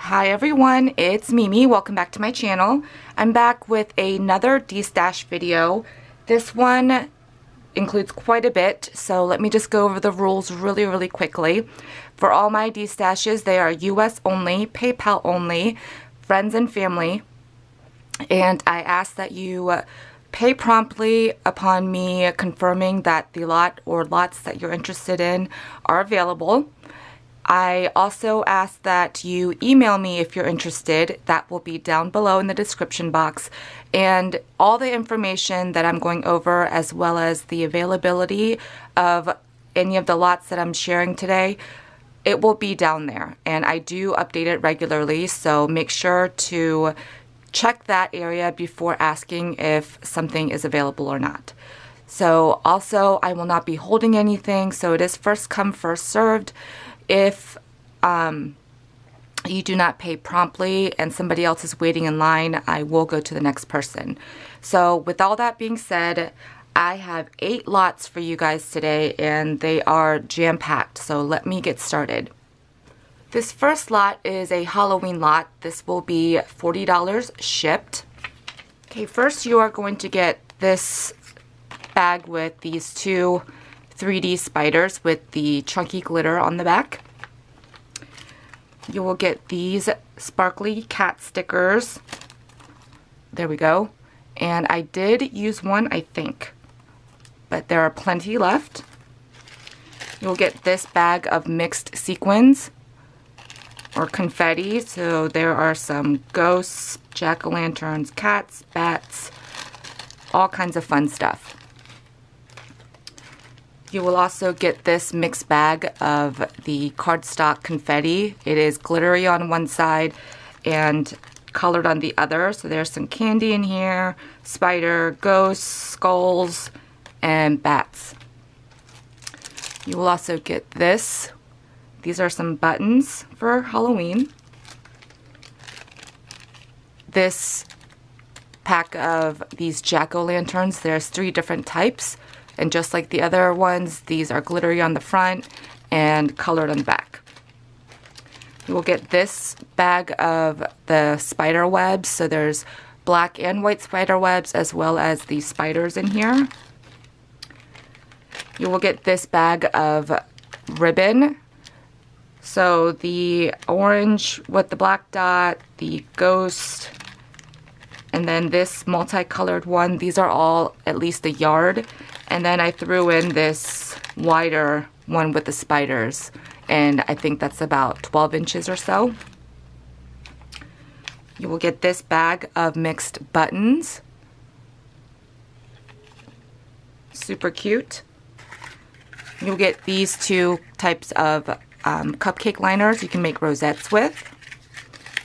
Hi everyone, it's Mimi. Welcome back to my channel. I'm back with another Destash video. This one includes quite a bit, so let me just go over the rules really quickly. For all my Destashes, they are US only, PayPal only, friends and family, and I ask that you pay promptly upon me confirming that the lot or lots that you're interested in are available. I also ask that you email me if you're interested. That will be down below in the description box. And all the information that I'm going over, as well as the availability of any of the lots that I'm sharing today, it will be down there. And I do update it regularly, so make sure to check that area before asking if something is available or not. So also, I will not be holding anything, so it is first come, first served. If you do not pay promptly and somebody else is waiting in line, I will go to the next person. So with all that being said, I have 8 lots for you guys today and they are jam-packed, so let me get started. This first lot is a Halloween lot. This will be $40 shipped. Okay, first you are going to get this bag with these 2 3D spiders with the chunky glitter on the back. You will get these sparkly cat stickers. There we go. And I did use one, I think, but there are plenty left. You'll get this bag of mixed sequins or confetti. So there are some ghosts, jack-o'-lanterns, cats, bats, all kinds of fun stuff. You will also get this mixed bag of the cardstock confetti. It is glittery on one side and colored on the other. So there's some candy in here, spider, ghosts, skulls, and bats. You will also get this. These are some buttons for Halloween. This pack of these jack-o'-lanterns, there's 3 different types. And just like the other ones, these are glittery on the front and colored on the back. You will get this bag of the spider webs. So there's black and white spider webs as well as the spiders in here. You will get this bag of ribbon. So the orange with the black dot, the ghost, and then this multicolored one. These are all at least a yard. And then I threw in this wider one with the spiders, and I think that's about 12 inches or so. You will get this bag of mixed buttons. Super cute. You'll get these 2 types of cupcake liners you can make rosettes with.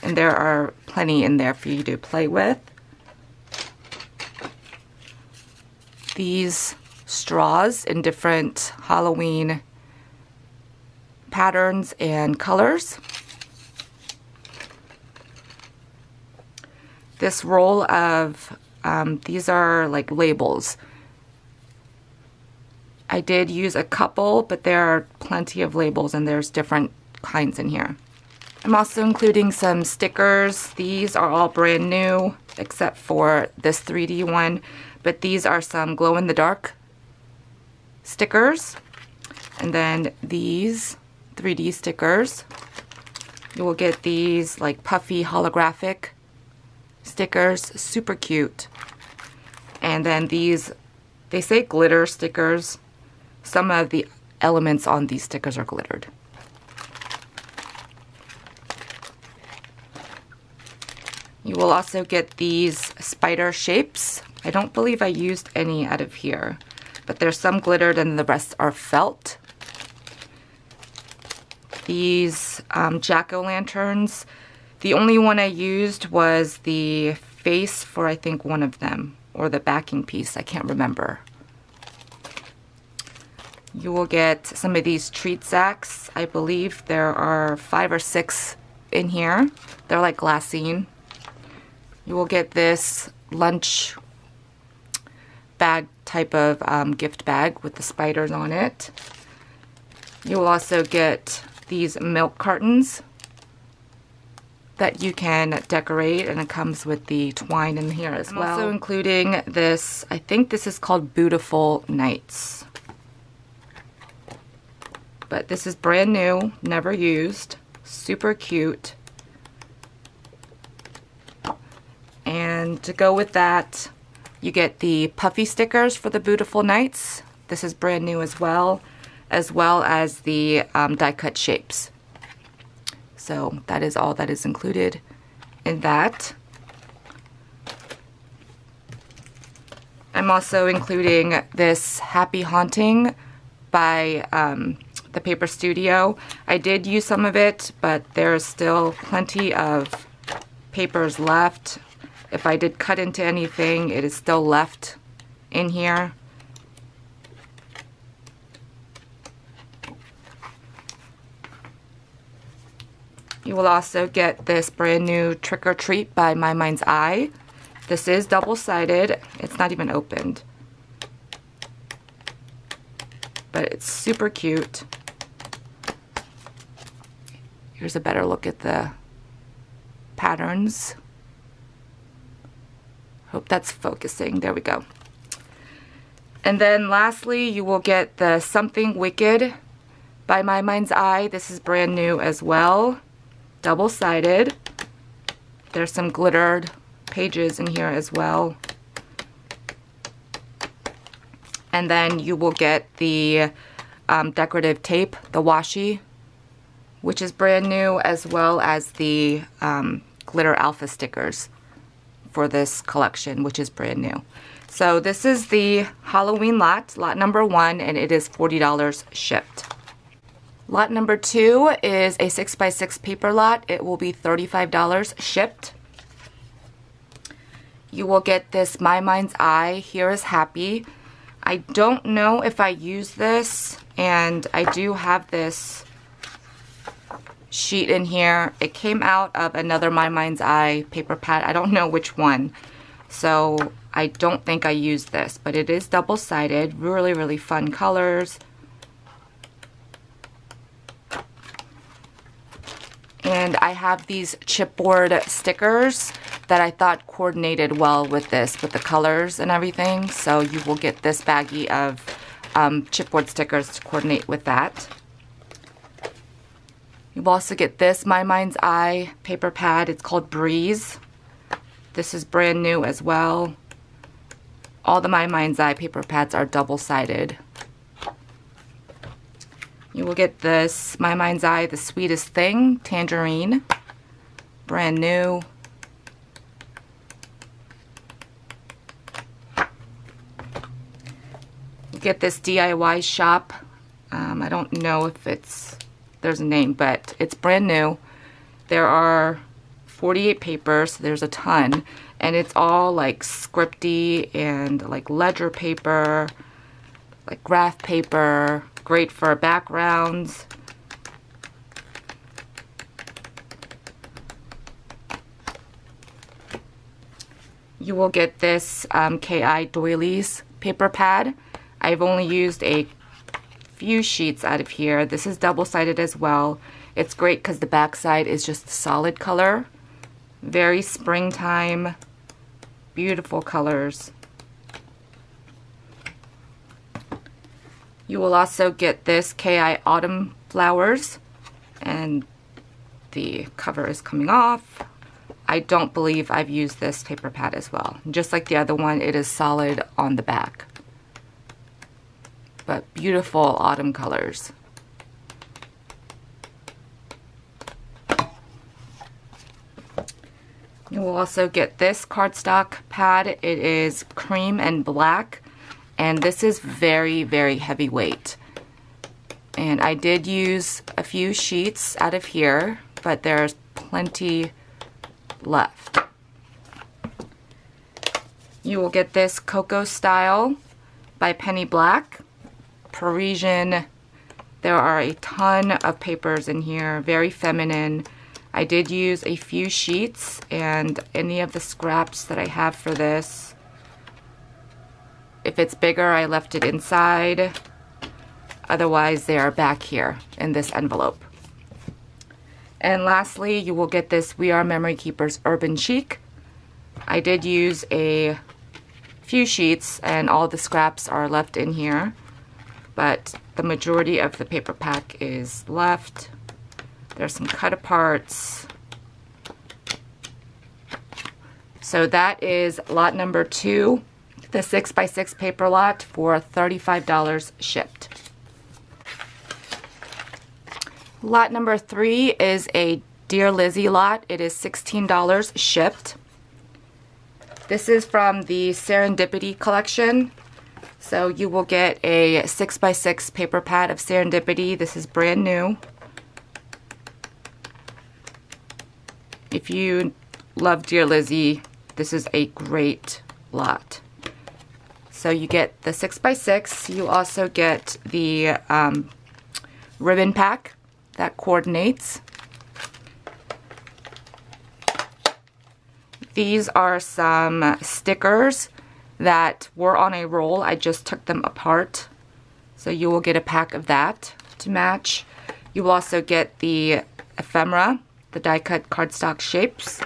And there are plenty in there for you to play with. These straws in different Halloween patterns and colors. This roll of, these are like labels. I did use a couple, but there are plenty of labels and there's different kinds in here. I'm also including some stickers. These are all brand new except for this 3D one, but these are some glow-in-the-dark stickers. And then these 3D stickers. You will get these like puffy holographic stickers, super cute. And then these, they say glitter stickers. Some of the elements on these stickers are glittered. You will also get these spider shapes. I don't believe I used any out of here, but there's some glittered and the rest are felt. These jack-o'-lanterns, the only one I used was the face for I think one of them, or the backing piece, I can't remember. You will get some of these treat sacks. I believe there are 5 or 6 in here. They're like glassine. You will get this lunch bag type of gift bag with the spiders on it. You will also get these milk cartons that you can decorate, and it comes with the twine in here as well. I'm also including this, I think this is called Beautiful Nights. But this is brand new, never used, super cute. And to go with that, you get the puffy stickers for the Beautiful Nights. This is brand new as well as the die cut shapes. So that is all that is included in that. I'm also including this Happy Haunting by the Paper Studio. I did use some of it, but there's still plenty of papers left. If I did cut into anything, it is still left in here. You will also get this brand new Trick or Treat by My Mind's Eye. This is double-sided. It's not even opened. But it's super cute. Here's a better look at the patterns. Hope that's focusing. There we go. And then lastly, you will get the Something Wicked by My Mind's Eye. This is brand new as well. Double-sided. There's some glittered pages in here as well. And then you will get the decorative tape, the washi, which is brand new, as well as the glitter alpha stickers for this collection, which is brand new. So this is the Halloween lot, lot number 1, and it is $40 shipped. Lot number 2 is a 6x6 paper lot. It will be $35 shipped. You will get this My Mind's Eye, Here is Happy. I don't know if I use this, and I do have this sheet in here. It came out of another My Mind's Eye paper pad. I don't know which one, so I don't think I used this, but it is double-sided. Really, really fun colors. And I have these chipboard stickers that I thought coordinated well with this, with the colors and everything. So you will get this baggie of chipboard stickers to coordinate with that. You will also get this My Mind's Eye paper pad. It's called Breeze. This is brand new as well. All the My Mind's Eye paper pads are double-sided. You will get this My Mind's Eye, The Sweetest Thing, Tangerine. Brand new. You get this DIY shop. I don't know if there's a name, but it's brand new. There are 48 papers, so there's a ton. And it's all like scripty and like ledger paper, like graph paper. Great for backgrounds. You will get this KI Doilies paper pad. I've only used a few sheets out of here. This is double-sided as well. It's great because the back side is just solid color. Very springtime, beautiful colors. You will also get this KI Autumn Flowers, and the cover is coming off. I don't believe I've used this paper pad as well. Just like the other one, it is solid on the back. But beautiful autumn colors. You will also get this cardstock pad. It is cream and black. And this is very, very heavyweight. And I did use a few sheets out of here, but there's plenty left. You will get this Cocoa Style by Penny Black. Parisian. There are a ton of papers in here, very feminine. I did use a few sheets, and any of the scraps that I have for this, if it's bigger, I left it inside. Otherwise, they are back here in this envelope. And lastly, you will get this We Are Memory Keepers Urban Chic. I did use a few sheets and all the scraps are left in here, but the majority of the paper pack is left. There's some cut aparts. So that is lot number 2, the 6x6 paper lot for $35 shipped. Lot number 3 is a Dear Lizzie lot. It is $16 shipped. This is from the Serendipity collection. So you will get a 6x6 paper pad of Serendipity. This is brand new. If you love Dear Lizzie, this is a great lot. So you get the 6x6. You also get the ribbon pack that coordinates. These are some stickers that were on a roll. I just took them apart. So you will get a pack of that to match. You will also get the ephemera, the die cut cardstock shapes,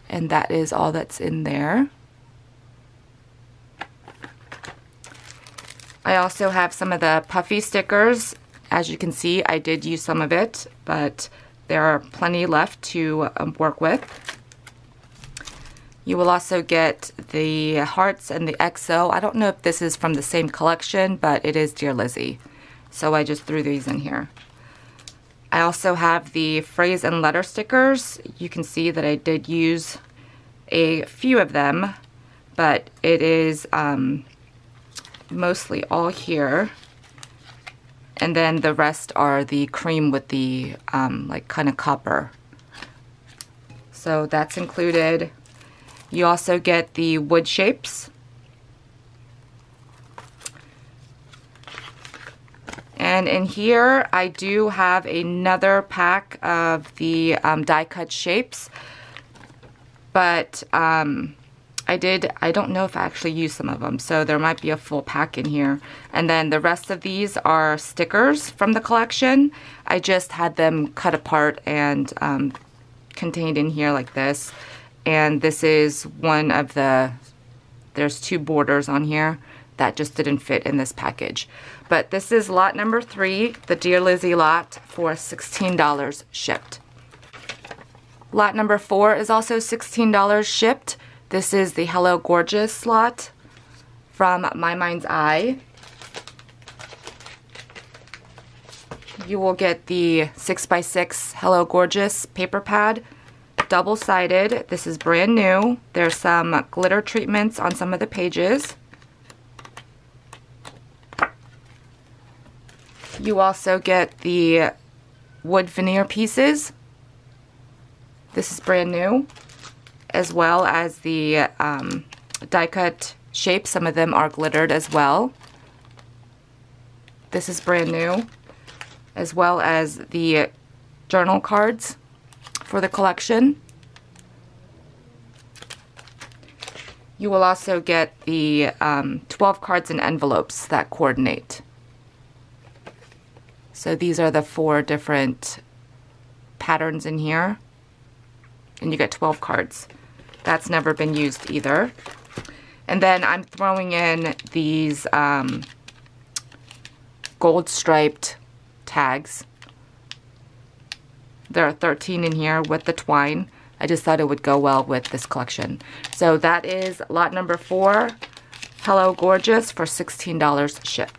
and that is all that's in there. I also have some of the puffy stickers. As you can see, I did use some of it, but there are plenty left to work with. You will also get the hearts and the XO. I don't know if this is from the same collection, but it is Dear Lizzie. So I just threw these in here. I also have the phrase and letter stickers. You can see that I did use a few of them, but it is mostly all here. And then the rest are the cream with the like kind of copper. So that's included. You also get the wood shapes. And in here, I do have another pack of the die cut shapes. But I don't know if I actually used some of them, so there might be a full pack in here. And then the rest of these are stickers from the collection. I just had them cut apart and contained in here like this. And this is one of the, there's 2 borders on here that just didn't fit in this package. But this is lot number 3, the Dear Lizzie lot, for $16 shipped. Lot number 4 is also $16 shipped. This is the Hello Gorgeous lot from My Mind's Eye. You will get the 6x6 Hello Gorgeous paper pad, double-sided. This is brand new. There's some glitter treatments on some of the pages. You also get the wood veneer pieces. This is brand new, as well as the die cut shapes. Some of them are glittered as well. This is brand new, as well as the journal cards for the collection. You will also get the 12 cards and envelopes that coordinate. So these are the 4 different patterns in here. And you get 12 cards. That's never been used either. And then I'm throwing in these gold striped tags. There are 13 in here with the twine. I just thought it would go well with this collection. So that is lot number 4, Hello Gorgeous, for $16 shipped.